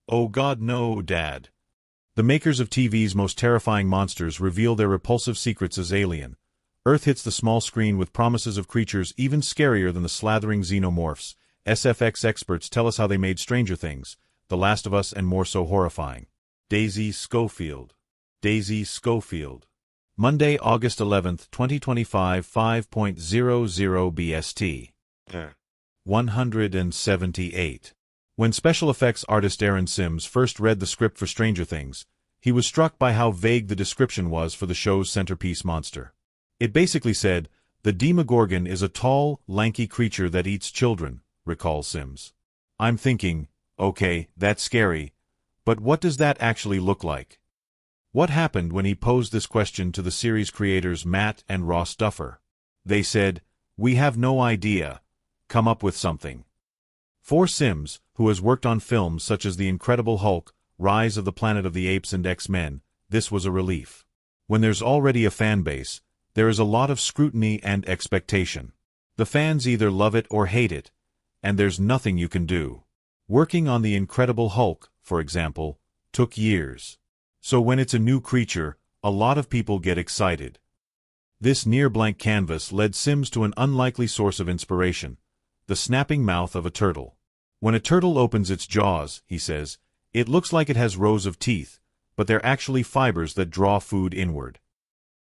Oh God no, Dad. The makers of TV's most terrifying monsters reveal their repulsive secrets as Alien. Earth hits the small screen with promises of creatures even scarier than the slathering xenomorphs. SFX experts tell us how they made Stranger Things, The Last of Us and more so horrifying. Daisy Schofield. Daisy Schofield. Monday, August 11, 2025, 5:00 BST. 178. When special effects artist Aaron Sims first read the script for Stranger Things, he was struck by how vague the description was for the show's centerpiece monster. It basically said, "The Demogorgon is a tall, lanky creature that eats children," recalls Sims. I'm thinking, okay, that's scary, but what does that actually look like? What happened when he posed this question to the series creators Matt and Ross Duffer? They said, "We have no idea. Come up with something." For Sims, who has worked on films such as The Incredible Hulk, Rise of the Planet of the Apes and X-Men, this was a relief. When there's already a fanbase, there is a lot of scrutiny and expectation. The fans either love it or hate it, and there's nothing you can do. Working on The Incredible Hulk, for example, took years. So when it's a new creature, a lot of people get excited. This near-blank canvas led Sims to an unlikely source of inspiration: the snapping mouth of a turtle. When a turtle opens its jaws, he says, it looks like it has rows of teeth, but they're actually fibers that draw food inward.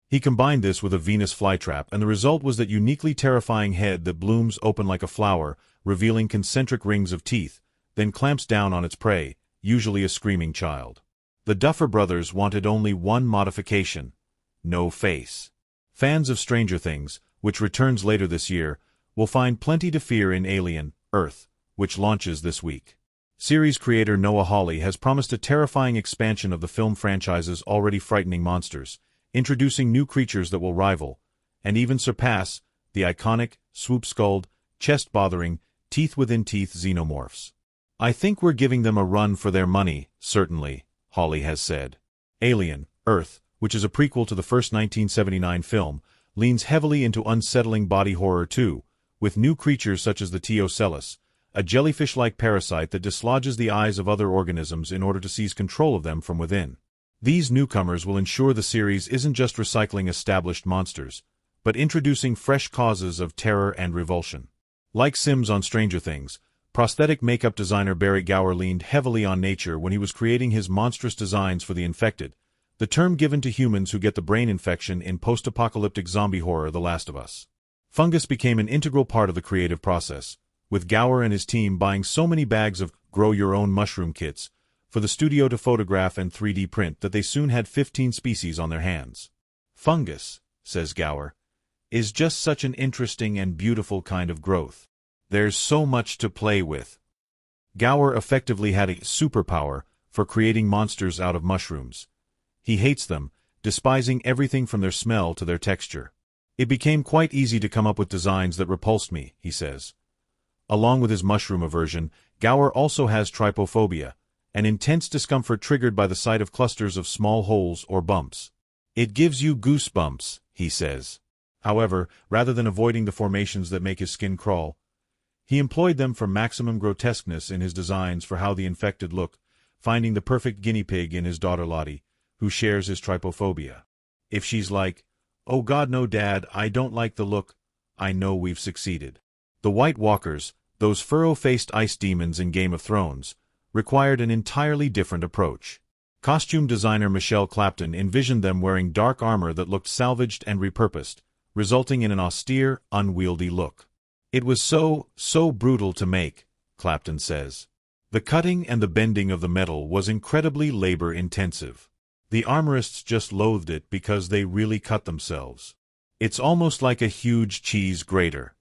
He combined this with a Venus flytrap, and the result was that uniquely terrifying head that blooms open like a flower, revealing concentric rings of teeth, then clamps down on its prey, usually a screaming child. The Duffer brothers wanted only one modification: no face. Fans of Stranger Things, which returns later this year, will find plenty to fear in Alien, Earth, which launches this week. Series creator Noah Hawley has promised a terrifying expansion of the film franchise's already frightening monsters, introducing new creatures that will rival, and even surpass, the iconic, swoop-skulled, chest-bothering, teeth-within-teeth xenomorphs. "I think we're giving them a run for their money, certainly," Hawley has said. Alien, Earth, which is a prequel to the first 1979 film, leans heavily into unsettling body horror too, with new creatures such as the Teocellus, a jellyfish-like parasite that dislodges the eyes of other organisms in order to seize control of them from within. These newcomers will ensure the series isn't just recycling established monsters, but introducing fresh causes of terror and revulsion. Like Sims on Stranger Things, prosthetic makeup designer Barry Gower leaned heavily on nature when he was creating his monstrous designs for the infected, the term given to humans who get the brain infection in post-apocalyptic zombie horror The Last of Us. Fungus became an integral part of the creative process, with Gower and his team buying so many bags of grow-your-own mushroom kits for the studio to photograph and 3D print that they soon had 15 species on their hands. "Fungus," says Gower, "is just such an interesting and beautiful kind of growth. There's so much to play with." Gower effectively had a superpower for creating monsters out of mushrooms. He hates them, despising everything from their smell to their texture. "It became quite easy to come up with designs that repulsed me," he says. Along with his mushroom aversion, Gower also has trypophobia, an intense discomfort triggered by the sight of clusters of small holes or bumps. "It gives you goosebumps," he says. However, rather than avoiding the formations that make his skin crawl, he employed them for maximum grotesqueness in his designs for how the infected look, finding the perfect guinea pig in his daughter Lottie, who shares his trypophobia. If she's like, "Oh God no, Dad, I don't like the look," I know we've succeeded. The White Walkers, those furrow-faced ice demons in Game of Thrones, required an entirely different approach. Costume designer Michelle Clapton envisioned them wearing dark armor that looked salvaged and repurposed, resulting in an austere, unwieldy look. "It was so brutal to make," Clapton says. "The cutting and the bending of the metal was incredibly labor-intensive. The armorists just loathed it because they really cut themselves. It's almost like a huge cheese grater."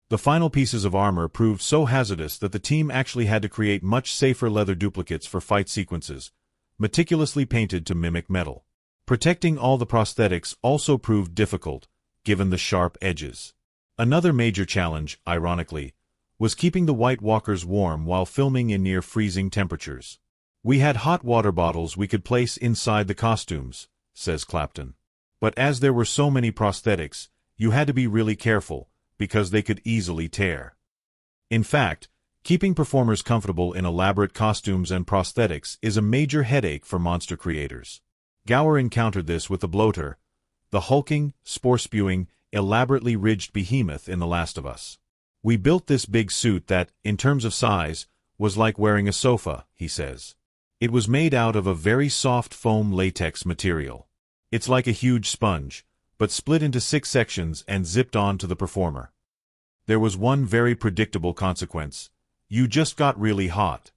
The final pieces of armor proved so hazardous that the team actually had to create much safer leather duplicates for fight sequences, meticulously painted to mimic metal. Protecting all the prosthetics also proved difficult, given the sharp edges. Another major challenge, ironically, was keeping the White Walkers warm while filming in near-freezing temperatures. "We had hot water bottles we could place inside the costumes," says Clapton. "But as there were so many prosthetics, you had to be really careful, because they could easily tear. In fact, Keeping performers comfortable in elaborate costumes and prosthetics is a major headache for monster creators. Gower encountered this with the bloater, the hulking, spore-spewing, elaborately ridged behemoth in The Last of Us. "We built this big suit that, in terms of size, was like wearing a sofa," he says. "It was made out of a very soft foam latex material. It's like a huge sponge, but split into 6 sections and zipped on to the performer. There was one very predictable consequence. You just got really hot."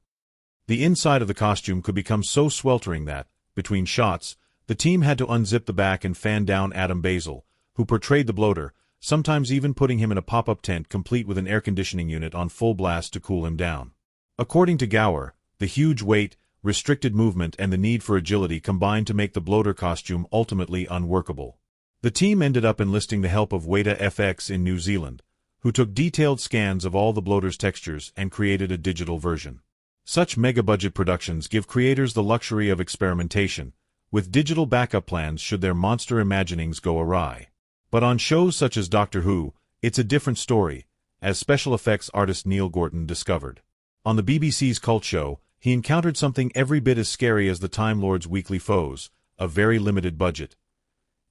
The inside of the costume could become so sweltering that, between shots, the team had to unzip the back and fan down Adam Basil, who portrayed the bloater, sometimes even putting him in a pop-up tent complete with an air conditioning unit on full blast to cool him down. According to Gower, the huge weight, restricted movement and the need for agility combined to make the bloater costume ultimately unworkable. The team ended up enlisting the help of Weta FX in New Zealand, who took detailed scans of all the bloater's textures and created a digital version. Such mega-budget productions give creators the luxury of experimentation, with digital backup plans should their monster imaginings go awry. But on shows such as Doctor Who, it's a different story, as special effects artist Neil Gorton discovered. On the BBC's cult show, he encountered something every bit as scary as the Time Lord's weekly foes, a very limited budget.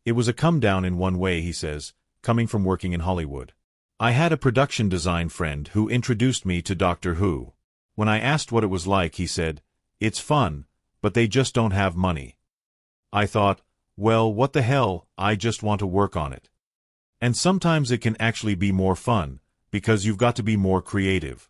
"It was a come-down in one way," he says, coming from working in Hollywood. "I had a production design friend who introduced me to Doctor Who. When I asked what it was like, he said, 'It's fun, but they just don't have money.' I thought, well, what the hell, I just want to work on it." And sometimes it can actually be more fun, because you've got to be more creative.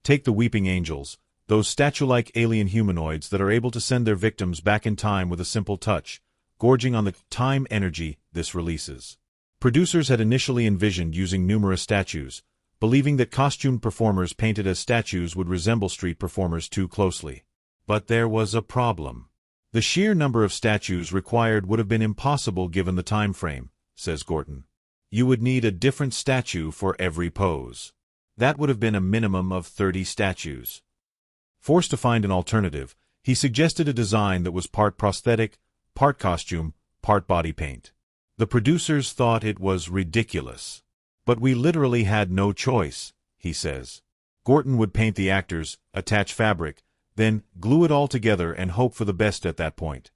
Take the Weeping Angels, those statue-like alien humanoids that are able to send their victims back in time with a simple touch, gorging on the time energy this releases. Producers had initially envisioned using numerous statues, believing that costumed performers painted as statues would resemble street performers too closely. But there was a problem. The sheer number of statues required would have been impossible given the time frame, says Gorton. You would need a different statue for every pose. That would have been a minimum of 30 statues. Forced to find an alternative, he suggested a design that was part prosthetic, part costume, part body paint. The producers thought it was ridiculous. But we literally had no choice, he says. Gorton would paint the actors, attach fabric, then glue it all together and hope for the best at that point.